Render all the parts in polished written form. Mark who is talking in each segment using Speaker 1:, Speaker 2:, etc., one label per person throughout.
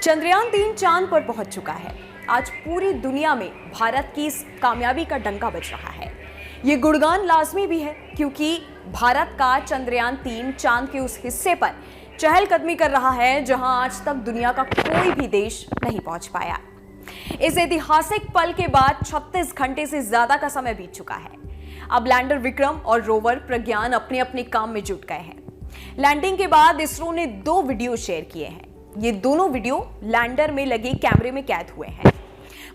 Speaker 1: चंद्रयान-3 चांद पर पहुंच चुका है। आज पूरी दुनिया में भारत की इस कामयाबी का डंका बज रहा है। ये गुणगान लाजमी भी है क्योंकि भारत का चंद्रयान-3 चांद के उस हिस्से पर चहलकदमी कर रहा है जहां आज तक दुनिया का कोई भी देश नहीं पहुंच पाया। इस ऐतिहासिक पल के बाद 36 घंटे से ज्यादा का समय बीत चुका है। अब लैंडर विक्रम और रोवर प्रज्ञान अपने अपने काम में जुट गए हैं। लैंडिंग के बाद इसरो ने 2 वीडियो शेयर किए हैं। ये दोनों वीडियो लैंडर में लगे कैमरे में कैद हुए हैं।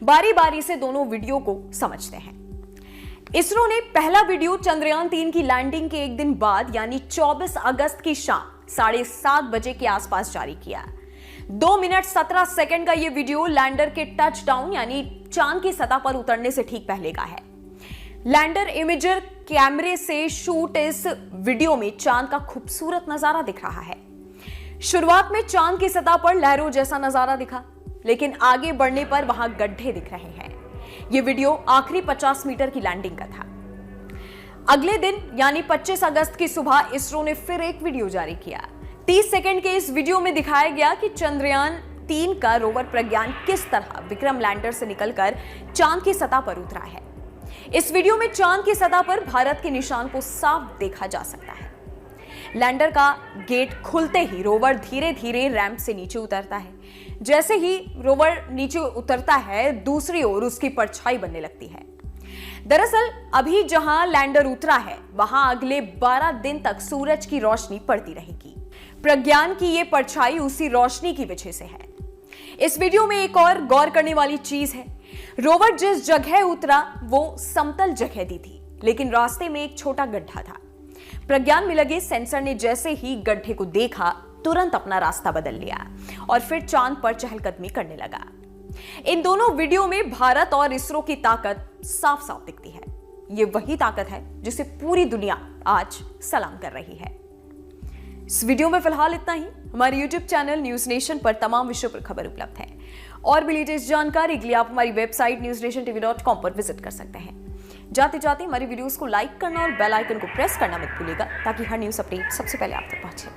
Speaker 1: बारी बारी से दोनों वीडियो को समझते हैं। इसरो ने पहला वीडियो चंद्रयान-3 की लैंडिंग के एक दिन बाद यानी 24 अगस्त की शाम 7:30 बजे के आसपास जारी किया। 2 मिनट 17 सेकंड का यह वीडियो लैंडर के टच डाउन यानी चांद की सतह पर उतरने से ठीक पहले का है। लैंडर इमेजर कैमरे से शूट इस वीडियो में चांद का खूबसूरत नजारा दिख रहा है। शुरुआत में चांद की सतह पर लहरों जैसा नजारा दिखा, लेकिन आगे बढ़ने पर वहां गड्ढे दिख रहे हैं। यह वीडियो आखिरी 50 मीटर की लैंडिंग का था। अगले दिन यानी 25 अगस्त की सुबह इसरो ने फिर एक वीडियो जारी किया। 30 सेकंड के इस वीडियो में दिखाया गया कि चंद्रयान-3 का रोवर प्रज्ञान किस तरह विक्रम लैंडर से निकलकर चांद की सतह पर उतरा है। इस वीडियो में चांद की सतह पर भारत के निशान को साफ देखा जा सकता है। लैंडर का गेट खुलते ही रोवर धीरे धीरे रैंप से नीचे उतरता है। जैसे ही रोवर नीचे उतरता है, दूसरी ओर उसकी परछाई बनने लगती है। दरअसल अभी जहां लैंडर उतरा है वहां अगले 12 दिन तक सूरज की रोशनी पड़ती रहेगी। प्रज्ञान की यह परछाई उसी रोशनी की वजह से है। इस वीडियो में एक और गौर करने वाली चीज है, रोवर जिस जगह उतरा वो समतल जगह दी थी, लेकिन रास्ते में एक छोटा गड्ढा था। प्रज्ञान में लगे सेंसर ने जैसे ही गड्ढे को देखा, तुरंत अपना रास्ता बदल लिया और फिर चांद पर चहलकदमी करने लगा। इन दोनों वीडियो में भारत और इसरो की ताकत साफ साफ दिखती है। ये वही ताकत है जिसे पूरी दुनिया आज सलाम कर रही है। इस वीडियो में फिलहाल इतना ही। हमारे YouTube चैनल न्यूज नेशन पर तमाम विषयों पर खबर उपलब्ध है और भी लेटेस्ट जानकारी के लिए आप हमारी वेबसाइट newsnationtv.com पर विजिट कर सकते हैं। जाते जाते हमारी वीडियोस को लाइक करना और बेल आइकन को प्रेस करना मत भूलिएगा ताकि हर न्यूज अपडेट सबसे पहले आप तक पहुंचे।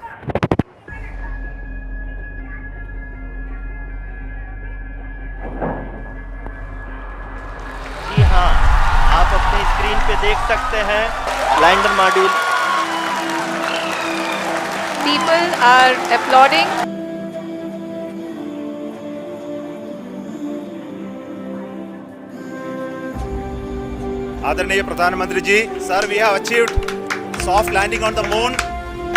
Speaker 2: जी हाँ, आप अपनी स्क्रीन पे देख सकते हैं lander module.
Speaker 3: People are applauding.
Speaker 4: आदरणीय प्रधानमंत्री ji, sir, we have achieved soft landing on the moon.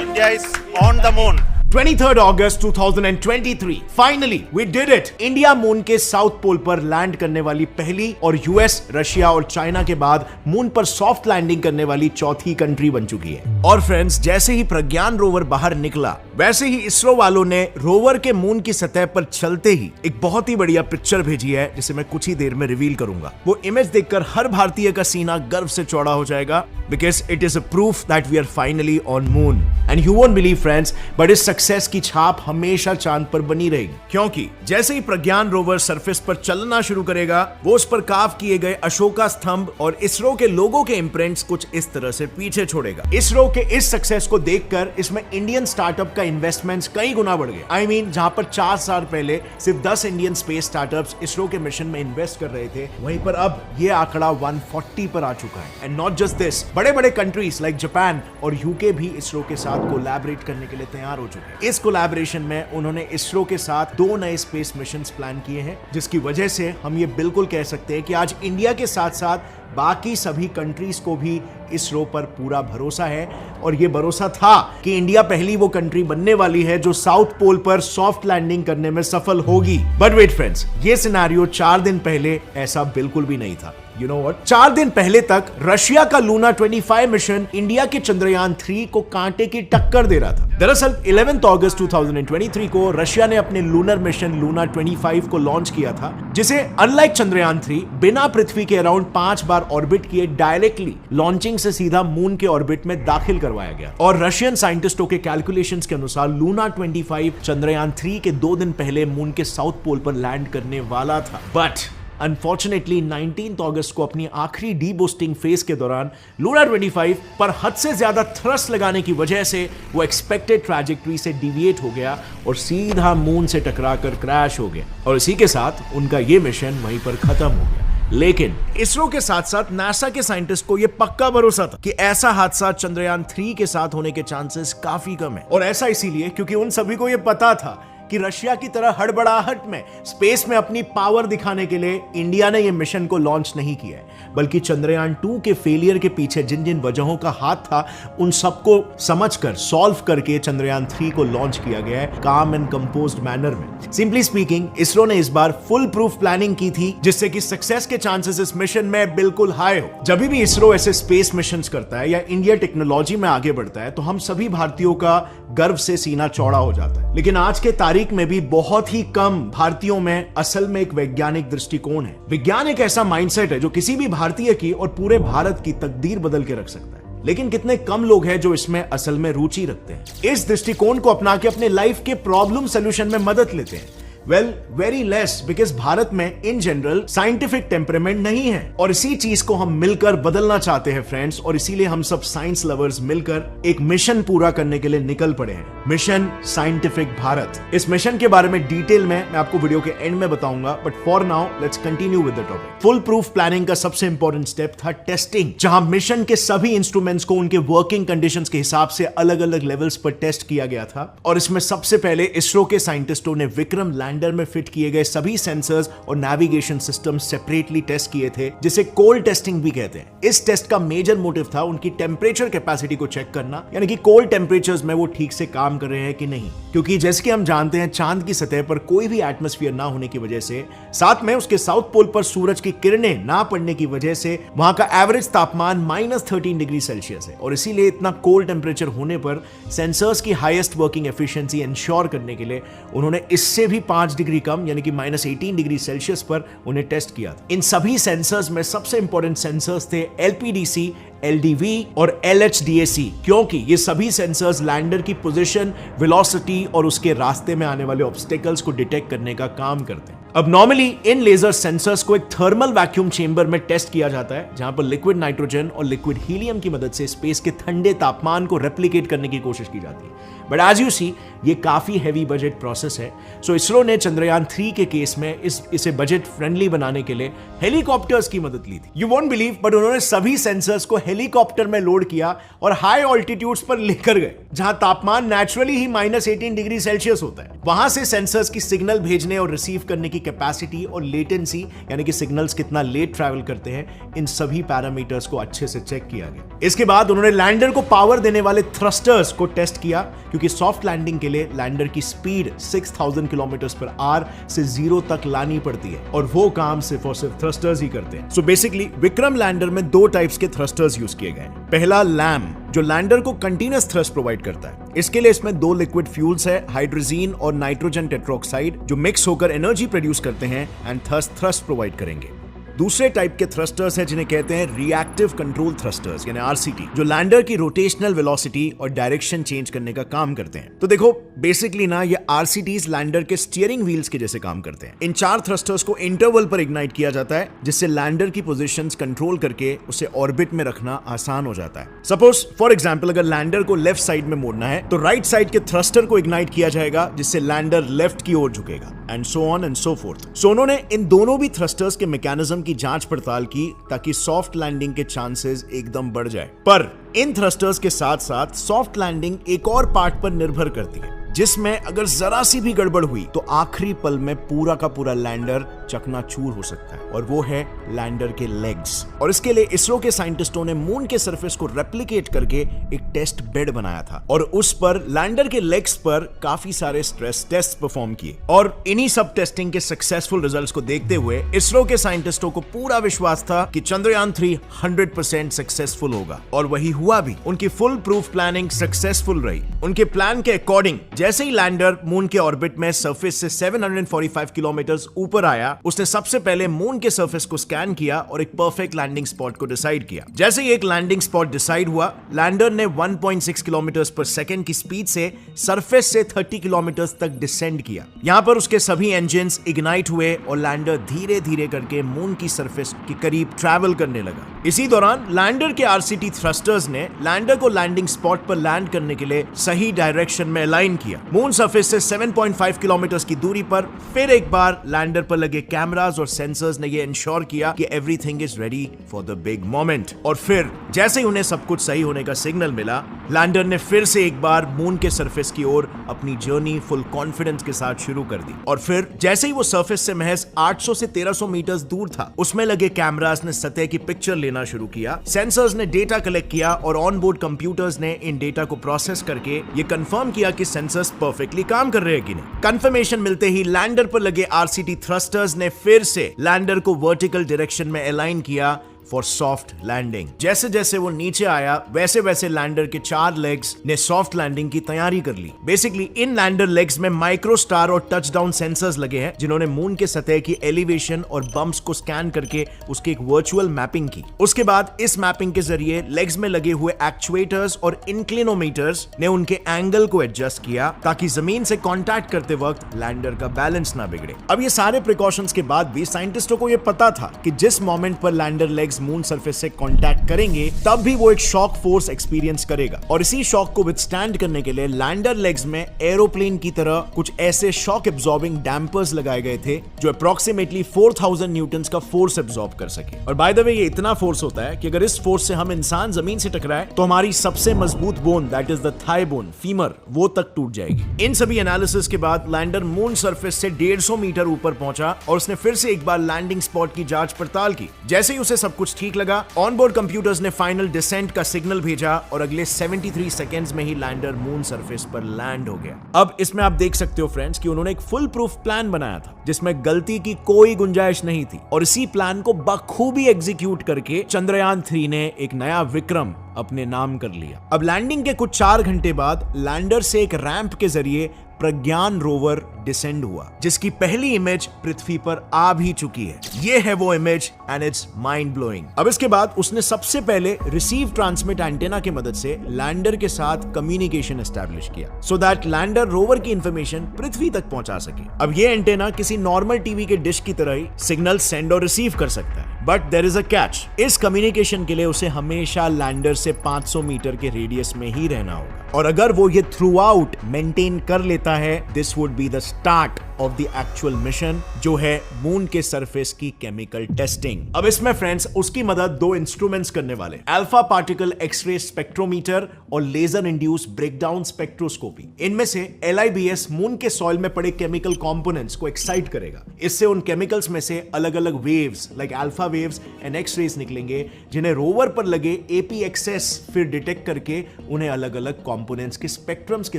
Speaker 4: India is on the moon.
Speaker 5: 23 अगस्त 2023 finally we did it. India moon के साउथ पोल पर लैंड करने वाली पहली और यूएस, रशिया और चाइना के बाद मून पर सॉफ्ट लैंडिंग करने वाली चौथी कंट्री बन चुकी है। और फ्रेंड्स, जैसे ही प्रज्ञान रोवर बाहर निकला, वैसे ही इसरो वालों ने रोवर के मून की सतह पर चलते ही एक बहुत ही बढ़िया पिक्चर भेजी है जिसे मैं कुछ ही देर में रिवील करूंगा। वो इमेज देखकर हर भारतीय का सीना गर्व से चौड़ा हो जाएगा, because it is a proof that we are finally on moon. And you won't believe friends, but इस सक्सेस की छाप हमेशा चांद पर बनी रहेगी, क्योंकि जैसे ही प्रज्ञान रोवर सरफेस पर चलना शुरू करेगा, वो उस पर कार्व किए गए अशोका स्तंभ और इसरो के लोगों के इंप्रिंट्स कुछ इस तरह से पीछे छोड़ेगा। इसरो के इस सक्सेस को देखकर इसमें इंडियन स्टार्टअप का इन्वेस्टमेंट्स कई गुना बढ़ गए। आई मीन, जहां पर 4 साल पहले सिर्फ 10 इंडियन स्पेस स्टार्टअप्स इसरो के मिशन में इन्वेस्ट कर रहे थे, वहीं पर अब यह आंकड़ा 140 पर आ चुका है। एंड नॉट जस्ट दिस, बड़े बड़े कंट्रीज लाइक जापान और यूके भी इसरो के साथ कोलैबोरेट करने के लिए तैयार हो चुके हैं। इस कोलैबोरेशन में उन्होंने इसरो के साथ 2 नए स्पेस मिशंस प्लान किए हैं, जिसकी वजह से हम ये बिल्कुल कह सकते हैं कि आज इंडिया के साथ साथ बाकी सभी कंट्रीज को भी इसरो पर पूरा भरोसा है। और ये भरोसा था कि इंडिया पहली वो कंट्री बनने वाली है जो साउथ पोल पर सॉफ्ट लैंडिंग करने में सफल होगी। बट वेट फ्रेंड्स, ये सिनेरियो 4 दिन पहले ऐसा बिल्कुल भी नहीं था। You know what? 4 दिन पहले तक रशिया का लूना 25 मिशन इंडिया के चंद्रयान-3 को कांटे की टक्कर दे रहा था। दरअसल 11 अगस्त 2023 को रशिया ने अपने लूनर मिशन लूना 25 को लॉन्च किया था, जिसे अनलाइक चंद्रयान-3 बिना पृथ्वी के अराउंड 5 बार ऑर्बिट किए डायरेक्टली लॉन्चिंग से सीधा मून के ऑर्बिट में दाखिल करवाया गया। और रशियन साइंटिस्टों के कैलकुलेशंस के अनुसार लूना 25 चंद्रयान-3 के 2 दिन पहले मून के साउथ पोल पर लैंड करने वाला था। बट अनफॉर्चुनेटली 19 अगस्त को अपनी आखिरी डीबूस्टिंग फेज के दौरान लूना 25 पर हद से ज्यादा थ्रस्ट लगाने की वजह से वो एक्सपेक्टेड ट्रैजेक्टरी से डिविएट हो गया और सीधा मून से टकराकर क्रैश हो गया और इसी के साथ उनका ये मिशन वहीं पर खत्म हो गया। लेकिन इसरो के साथ साथ नासा के साइंटिस्ट को यह पक्का भरोसा था कि ऐसा हादसा चंद्रयान 3 के साथ होने के चांसेस काफी कम है और ऐसा इसीलिए क्योंकि उन सभी को यह पता था कि रशिया की तरह हड़बड़ाहट में स्पेस में अपनी पावर दिखाने के लिए इंडिया ने यह मिशन को लॉन्च नहीं किया है, बल्कि चंद्रयान 2 के फेलियर के पीछे जिन जिन वजहों का हाथ था उन सबको समझकर सॉल्व करके चंद्रयान 3 को लॉन्च किया गया है काम एंड कंपोज्ड मैनर में। सिंपली स्पीकिंग, इसरो ने इस बार फुल प्रूफ प्लानिंग की थी जिससे कि सक्सेस के चांसेस इस मिशन में बिल्कुल हाई हो। जब भी इसरो ऐसे स्पेस मिशंस करता है या इंडिया टेक्नोलॉजी में आगे बढ़ता है तो हम सभी भारतीयों का गर्व से सीना चौड़ा हो जाता है, लेकिन आज के तारीख में भी बहुत ही कम भारतीयों में असल में एक वैज्ञानिक दृष्टिकोण है। विज्ञान एक ऐसा माइंडसेट है जो किसी भी भारतीय की और पूरे भारत की तकदीर बदल के रख सकता है, लेकिन कितने कम लोग हैं जो इसमें असल में रुचि रखते हैं, इस दृष्टिकोण को अपना के अपने लाइफ के प्रॉब्लम सोल्यूशन में मदद लेते हैं। Well, very less, because Bharat में इन जनरल साइंटिफिक टेम्परामेंट नहीं है और इसी चीज को हम मिलकर बदलना चाहते हैं फ्रेंड्स, और इसीलिए हम सब साइंस लवर्स मिलकर एक मिशन पूरा करने के लिए निकल पड़े हैं, मिशन साइंटिफिक भारत। इस मिशन के बारे में डिटेल में मैं आपको वीडियो के एंड में बताऊंगा, but for now let's continue with the topic. Full proof planning का सबसे इंपॉर्टेंट स्टेप था टेस्टिंग, जहां मिशन के सभी इंस्ट्रूमेंट्स को उनके वर्किंग कंडीशंस के हिसाब से अलग अलग लेवल्स पर टेस्ट किया गया था। और इसमें सबसे पहले इसरो के साइंटिस्टों ने विक्रम लैंडर में फिट किए गए सभी सेंसर्स और नेविगेशन सिस्टम सेपरेटली टेस्ट किए थे, जिसे कोल्ड टेस्टिंग भी कहते हैं। इस टेस्ट का मेजर मोटिव था उनकी टेम्परेचर कैपेसिटी को चेक करना, यानी कि कोल्ड टेम्परेचर्स में वो ठीक से काम कर रहे हैं कि नहीं, क्योंकि जैसे कि हम जानते हैं चांद की सतह पर कोई भी एटमॉस्फेयर ना होने की वजह से, साथ में उसके साउथ पोल पर सूरज की किरणें ना पड़ने की वजह से वहां का एवरेज तापमान -13 डिग्री सेल्सियस है और इसीलिए इतना कोल्ड टेम्परेचर होने पर सेंसर्स की हाईएस्ट वर्किंग एफिशिएंसी इंश्योर करने के लिए उन्होंने इससे भी 5 डिग्री कम यानी कि -18 डिग्री सेल्सियस पर उन्हें टेस्ट किया था। इन सभी सेंसर्स में सबसे इंपॉर्टेंट सेंसर्स थे LPDC, LDV और LHDAC, क्योंकि ये सभी सेंसर्स लैंडर की पोजीशन, वेलोसिटी और उसके रास्ते में आने वाले ऑब्स्टेकल्स को डिटेक्ट करने का काम करते हैं। अब नॉर्मली इन लेजर सेंसर्स को एक थर्मल वैक्यूम चेंबर में टेस्ट किया जाता है, जहां पर लिक्विड नाइट्रोजन और लिक्विड हीलियम की मदद से स्पेस के ठंडे तापमान को रेप्लिकेट करने की कोशिश की जाती है। बट एज यू सी, ये काफी हैवी बजट प्रोसेस है, सो इसरो ने चंद्रयान 3 के केस में इसे बजट फ्रेंडली बनाने के लिए हेलीकॉप्टर्स की मदद ली थी। यू वोंट बिलीव, बट उन्होंने सभी सेंसर्स को हेलीकॉप्टर में लोड किया और हाई ऑल्टीट्यूड्स पर लेकर गए, जहां तापमान नेचुरली ही -18 डिग्री सेल्सियस होता है। वहां से सेंसर्स की सिग्नल भेजने और रिसीव करने की कैपेसिटी और लेटेंसी, यानी कि सिग्नल्स कितना लेट ट्रैवल करते हैं, इन सभी पैरामीटर्स को अच्छे से चेक किया गया। इसके बाद उन्होंने लैंडर को पावर देने वाले थ्रस्टर्स को टेस्ट किया, क्योंकि सॉफ्ट लैंडिंग के लिए लैंडर की स्पीड 6000 किलोमीटर/आवर से 0 तक लानी पड़ती है और वो काम सिर्फ और सिर्फ थ्रस्टर्स ही करते हैं। सो बेसिकली विक्रम लैंडर में 2 टाइप्स के थ्रस्टर्स यूज किए गए। पहला लैम, जो लैंडर को कंटीन्यूअस थ्रस्ट प्रोवाइड करता है। इसके लिए इसमें 2 लिक्विड फ्यूल्स है, हाइड्रोजीन और नाइट्रोजन टेट्रोक्साइड, जो मिक्स होकर एनर्जी प्रोड्यूस करते हैं एंड थ्रस्ट प्रोवाइड करेंगे। दूसरे टाइप के थ्रस्टर्स हैं जिन्हें कहते हैं रिएक्टिव कंट्रोल थ्रस्टर्स यानी RCT, जो लैंडर की रोटेशनल वेलोसिटी और डायरेक्शन चेंज करने का काम करते हैं। तो देखो बेसिकली ना, ये RCTs लैंडर के स्टीयरिंग व्हील्स के जैसे काम करते हैं। इन 4 थ्रस्टर्स को इंटरवल पर इग्नाइट किया जाता है, जिससे लैंडर की पोजीशंस कंट्रोल करके उसे ऑर्बिट में रखना आसान हो जाता है। सपोज फॉर एग्जांपल, अगर लैंडर को लेफ्ट साइड में मोड़ना है तो राइट साइड के थ्रस्टर को इग्नाइट किया जाएगा, जिससे लैंडर लेफ्ट की ओर झुकेगा, and so on and so forth. So उन्होंने इन दोनों भी थ्रस्टर्स के मैकेनिज्म की जांच पड़ताल की ताकि सॉफ्ट लैंडिंग के चांसेस एकदम बढ़ जाए। पर इन थ्रस्टर्स के साथ साथ सॉफ्ट लैंडिंग एक और पार्ट पर निर्भर करती है, जिसमें अगर जरा सी भी गड़बड़ हुई तो आखिरी पल में पूरा का पूरा लैंडर चकनाचूर हो सकता है, और वो है लैंडर के लेग्स। और इसके लिए इसरो के साइंटिस्टों ने मून के सरफेस को रेप्लिकेट करके एक टेस्ट बेड बनाया था और उस पर लैंडर के लेग्स पर काफी सारे स्ट्रेस टेस्ट परफॉर्म किए। और इन्हीं सब टेस्टिंग के सक्सेसफुल रिजल्ट्स को देखते हुए इसरो के साइंटिस्टों को पूरा विश्वास था कि चंद्रयान 3 100% सक्सेसफुल होगा, और वही हुआ भी। उनकी फुल प्रूफ प्लानिंग सक्सेसफुल रही। उनके प्लान के अकॉर्डिंग जैसे ही लैंडर मून के ऑर्बिट में सरफेस से 745 किलोमीटर ऊपर आया, उसने सबसे पहले मून के सरफेस को स्कैन किया और एक परफेक्ट लैंडिंग स्पॉट को डिसाइड किया। जैसे ही एक लैंडिंग स्पॉट डिसाइड हुआ, लैंडर ने 1.6 किलोमीटर पर सेकंड की स्पीड से सरफेस से 30 किलोमीटर तक डिसेंड किया। यहाँ पर उसके सभी इंजन्स इग्नाइट हुए और लैंडर धीरे धीरे करके मून की सरफेस के करीब ट्रैवल करने लगा। इसी दौरान लैंडर के आरसीटी थ्रस्टर्स ने लैंडर को लैंडिंग स्पॉट पर लैंड करने के लिए सही डायरेक्शन में अलाइन किया। मून सरफेस से 7.5 किलोमीटर की दूरी पर फिर एक बार लैंडर पर लगे कैमरास और सेंसर्स ने यह इंश्योर किया कि everything is ready for the big moment. और फिर जैसे ही उन्हें सब कुछ सही होने का सिग्नल मिला, लैंडर ने फिर से एक बार मून के सरफेस की ओर अपनी जर्नी फुल कॉन्फिडेंस के साथ शुरू कर दी। और फिर जैसे ही वो सरफेस से महज 800 से 1300 मीटर दूर था, उसमें लगे कैमरास ने सतह की पिक्चर लेना शुरू किया, सेंसर्स ने डेटा कलेक्ट किया और ऑनबोर्ड कंप्यूटर्स ने इन डेटा को प्रोसेस करके ये कंफर्म किया कि सेंसर्स परफेक्टली काम कर रहे हैं कि नहीं। कंफर्मेशन मिलते ही लैंडर पर लगे आरसीटी थ्रस्टर्स ने फिर से लैंडर को वर्टिकल डायरेक्शन में अलाइन किया फॉर सॉफ्ट लैंडिंग। जैसे जैसे वो नीचे आया, वैसे वैसे लैंडर के 4 लेग्स ने सॉफ्ट लैंडिंग की तैयारी कर ली। बेसिकली इन लैंडर लेग्स में माइक्रो स्टार और टचडाउन सेंसर्स लगे हैं, जिन्होंने मून के सतह की एलिवेशन और बम्प्स को स्कैन करके उसकी एक वर्चुअल मैपिंग की। उसके बाद इस मैपिंग के जरिए लेग्स में लगे हुए एक्चुएटर्स और इंक्लिनोमीटर्स ने उनके एंगल को एडजस्ट किया ताकि जमीन से कॉन्टैक्ट करते वक्त लैंडर का बैलेंस ना बिगड़े। अब ये सारे प्रिकॉशंस के बाद भी साइंटिस्टों को यह पता था कि जिस मोमेंट पर लैंडर लेग्स मून सरफेस से कांटेक्ट करेंगे, तब भी वो एक शॉक फोर्स एक्सपीरियंस करेगा। और इसी शॉक को विथस्टैंड करने के लिए लैंडर लेग्स में एरोप्लेन की तरह कुछ ऐसे शॉक एब्जॉर्बिंग डैम्पर्स लगाए गए थे जो अप्रोक्सीमेटली 4000 न्यूटन्स का फोर्स एब्जॉर्ब कर सके। और बाय द वे, ये इतना फोर्स होता है कि अगर इस फोर्स से हम इंसान जमीन से टकराए तो हमारी सबसे मजबूत bone, that is the thigh bone, femur, वो तक टूट जाएगी। इन सभी एनालिसिस के बाद लैंडर मून सरफेस से 150 मीटर ऊपर पहुंचा और उसने फिर से एक बार लैंडिंग स्पॉट की जांच पड़ताल की। जैसे ही उसे सब कुछ ठीक लगा, ऑनबोर्ड कंप्यूटर्स ने फाइनल डिसेंट का सिग्नल भेजा और अगले 73 सेकंड्स में ही लैंडर मून सरफेस पर लैंड हो गया। अब इसमें आप देख सकते हो फ्रेंड्स कि उन्होंने एक फुल प्रूफ प्लान बनाया था जिसमें गलती की कोई गुंजाइश नहीं थी, और इसी प्लान को बखूबी एग्जीक्यूट करके चंद्रयान 3 ने एक नया विक्रम अपने नाम कर लिया। अब लैंडिंग के कुछ 4 घंटे बाद लैंडर से एक रैंप के जरिए प्रज्ञान रोवर डिसेंड हुआ, जिसकी पहली इमेज पृथ्वी पर आ भी चुकी है। ये है वो image and it's mind blowing. अब इसके बाद उसने सबसे पहले रिसीव ट्रांसमिट एंटेना की मदद से लैंडर के साथ कम्युनिकेशन एस्टैब्लिश किया सो दैट लैंडर रोवर की इंफॉर्मेशन पृथ्वी तक पहुंचा सके। अब ये एंटेना किसी नॉर्मल टीवी के डिश की तरह ही सिग्नल सेंड और रिसीव कर सकता है, but there is a catch. इस कम्युनिकेशन के लिए उसे हमेशा लैंडर से 500 मीटर के रेडियस में ही रहना होगा, और अगर वो ये थ्रू आउट मेंटेन कर लेता है, this would be the start of the actual mission, जो है मून के सरफेस की केमिकल टेस्टिंग। अब इसमें फ्रेंड्स उसकी मदद 2 इंस्ट्रूमेंट्स करने वाले, अल्फा पार्टिकल एक्सरे स्पेक्ट्रोमीटर और लेजर इंड्यूस ब्रेकडाउन स्पेक्ट्रोस्कोपी। इनमें से LIBS मून के सॉइल में पड़े केमिकल कंपोनेंट्स को एक्साइट करेगा। इससे उन केमिकल्स में से अलग अलग waves like alpha waves and X rays निकलेंगे, जिन्हें रोवर पर लगे APXS फिर डिटेक्ट करके उन्हें अलग अलग कंपोनेंट्स के स्पेक्ट्रम्स के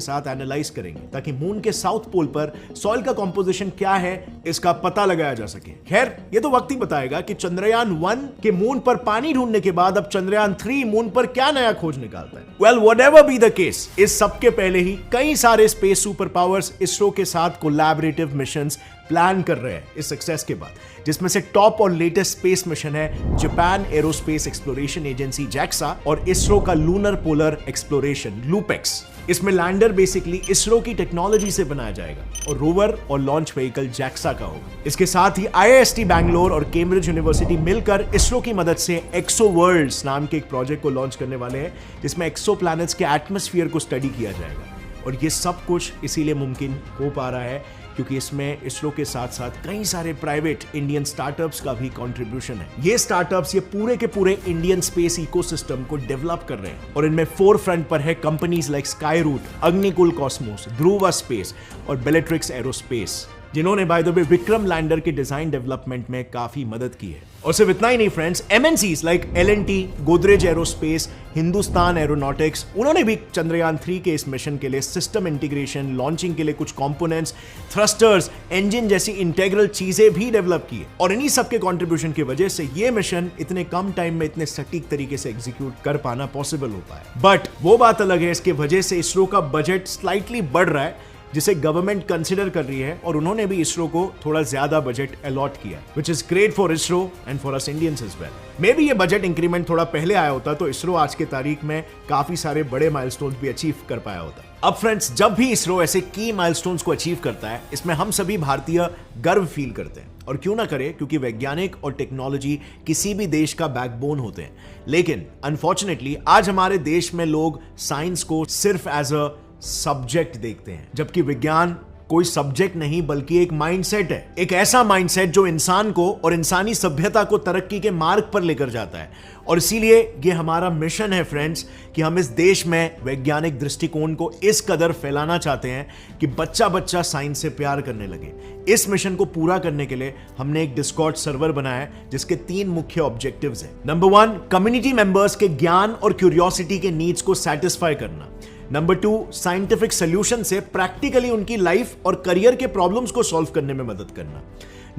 Speaker 5: साथ एनालाइज करेंगे, ताकि मून के साउथ पोल पर सॉइल का कंपोजिशन क्या है इसका पता लगाया जा सके। खैर, ये तो वक्त ही बताएगा कि चंद्रयान 1 के मून पर पानी ढूंढने के बाद अब चंद्रयान 3 मून पर क्या नया खोज निकालता है। Well, whatever be the case, इस सबके पहले ही कई सारे स्पेस सुपर पावर्स इसरो के साथ कोलैबोरेटिव मिशंस प्लान कर रहे हैं इस सक्सेस के बाद, जिसमें से टॉप और लेटेस्ट स्पेस मिशन है Japan aerospace exploration agency JAXA और इसरो का लूनर पोलर एक्सप्लोरेशन लूपेक्स। इसमें लैंडर बेसिकली इसरो की टेक्नोलॉजी से बनाया जाएगा और रोवर और लॉन्च व्हीकल JAXA का होगा। इसके साथ ही IIST बैंगलोर और कैम्ब्रिज यूनिवर्सिटी मिलकर इसरो की मदद से एक्सो वर्ल्ड्स नाम के एक प्रोजेक्ट को लॉन्च करने वाले हैं, जिसमें एक्सो प्लैनेट्स के एटमॉस्फेयर को स्टडी किया जाएगा। और ये सब कुछ इसीलिए मुमकिन हो पा रहा है क्योंकि इसमें इसरो के साथ साथ कई सारे प्राइवेट इंडियन स्टार्टअप्स का भी कंट्रीब्यूशन है। ये स्टार्टअप्स ये पूरे के पूरे इंडियन स्पेस इकोसिस्टम को डेवलप कर रहे हैं, और इनमें फोर फ्रंट पर है companies like Skyroot, Agnikul Cosmos, Dhruva space और बेलेट्रिक्स एरोस्पेस, जिन्होंने by the way Vikram lander के डिजाइन डेवलपमेंट में काफी मदद की है। और सिर्फ इतना ही नहीं friends, MNCs like L&T, Godrej aerospace, Hindustan aeronautics, उन्होंने भी चंद्रयान 3 के इस मिशन के लिए सिस्टम इंटीग्रेशन, लॉन्चिंग के लिए कुछ कंपोनेंट्स, थ्रस्टर्स, इंजन जैसी इंटेग्रल चीजें भी डेवलप की है। और इन्हीं सबके कंट्रीब्यूशन की वजह से ये मिशन इतने कम टाइम में इतने सटीक तरीके से एग्जीक्यूट कर पाना पॉसिबल होता है। बट वो बात अलग है, इसके वजह से इसरो का बजट स्लाइटली बढ़ रहा है, जिसे गवर्नमेंट कंसिडर कर रही है और उन्होंने भी इसरो को थोड़ा ज्यादा बजट अलॉट किया, which is great for ISRO and for us Indians as well. Maybe ये बजट इंक्रीमेंट थोड़ा पहले आया होता तो इसरो आज के तारीख में काफी सारे बड़े माइलस्टोन्स भी अचीव कर पाया होता। अब फ्रेंड्स, जब भी इसरो ऐसे की माइलस्टोन्स को अचीव करता है, इसमें हम सभी भारतीय गर्व फील करते हैं, और क्यों ना करें, क्योंकि वैज्ञानिक और टेक्नोलॉजी किसी भी देश का बैकबोन होते हैं। लेकिन अनफॉर्चुनेटली आज हमारे देश में लोग साइंस को सिर्फ एज अ सब्जेक्ट देखते हैं, जबकि विज्ञान कोई सब्जेक्ट नहीं बल्कि एक माइंडसेट है। एक ऐसा माइंडसेट जो इंसान को और इंसानी सभ्यता को तरक्की के मार्ग पर लेकर जाता है। और इसीलिए ये हमारा मिशन है फ्रेंड्स कि हम इस देश में वैज्ञानिक दृष्टिकोण को इस कदर फैलाना चाहते हैं कि बच्चा बच्चा साइंस से प्यार करने लगे। इस मिशन को पूरा करने के लिए हमने एक डिस्कॉर्ड सर्वर बनाया है जिसके 3 मुख्य ऑब्जेक्टिव्स हैं। नंबर 1, कम्युनिटी मेंबर्स के ज्ञान और क्यूरियोसिटी के नीड्स को सेटिस्फाई करना। नंबर 2, साइंटिफिक सॉल्यूशन से प्रैक्टिकली उनकी लाइफ और करियर के प्रॉब्लम्स को सॉल्व करने में मदद करना।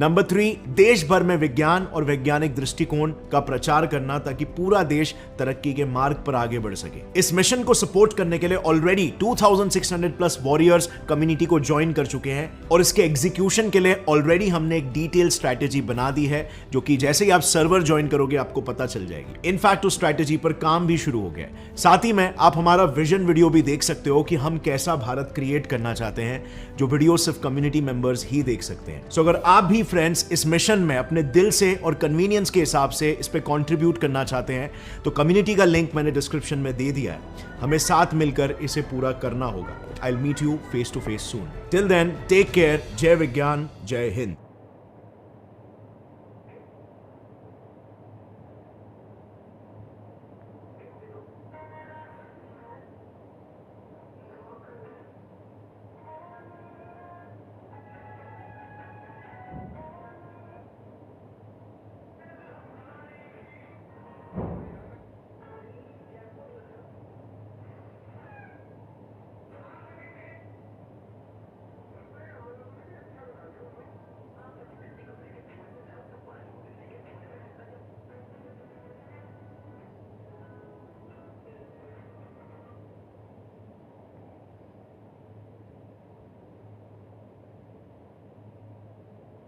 Speaker 5: नंबर 3, देश भर में विज्ञान और वैज्ञानिक दृष्टिकोण का प्रचार करना ताकि पूरा देश तरक्की के मार्ग पर आगे बढ़ सके। इस मिशन को सपोर्ट करने के लिए ऑलरेडी 2600 प्लस वॉरियर्स कम्युनिटी को ज्वाइन कर चुके हैं, और इसके एग्जीक्यूशन के लिए ऑलरेडी हमने एक डिटेल स्ट्रैटेजी बना दी है, जो कि जैसे ही आप सर्वर ज्वाइन करोगे आपको पता चल जाएगी। इनफैक्ट उस स्ट्रैटेजी पर काम भी शुरू हो गया है। साथ ही में आप हमारा विजन वीडियो भी देख सकते हो कि हम कैसा भारत क्रिएट करना चाहते हैं, जो वीडियो सिर्फ कम्युनिटी मेंबर्स ही देख सकते हैं। सो अगर आप भी फ्रेंड्स इस मिशन में अपने दिल से और कन्वीनियंस के हिसाब से इस पे कंट्रीब्यूट करना चाहते हैं तो कम्युनिटी का लिंक मैंने डिस्क्रिप्शन में दे दिया है। हमें साथ मिलकर इसे पूरा करना होगा। I will meet you face to face soon. Till then take care. जय विज्ञान, जय हिंद।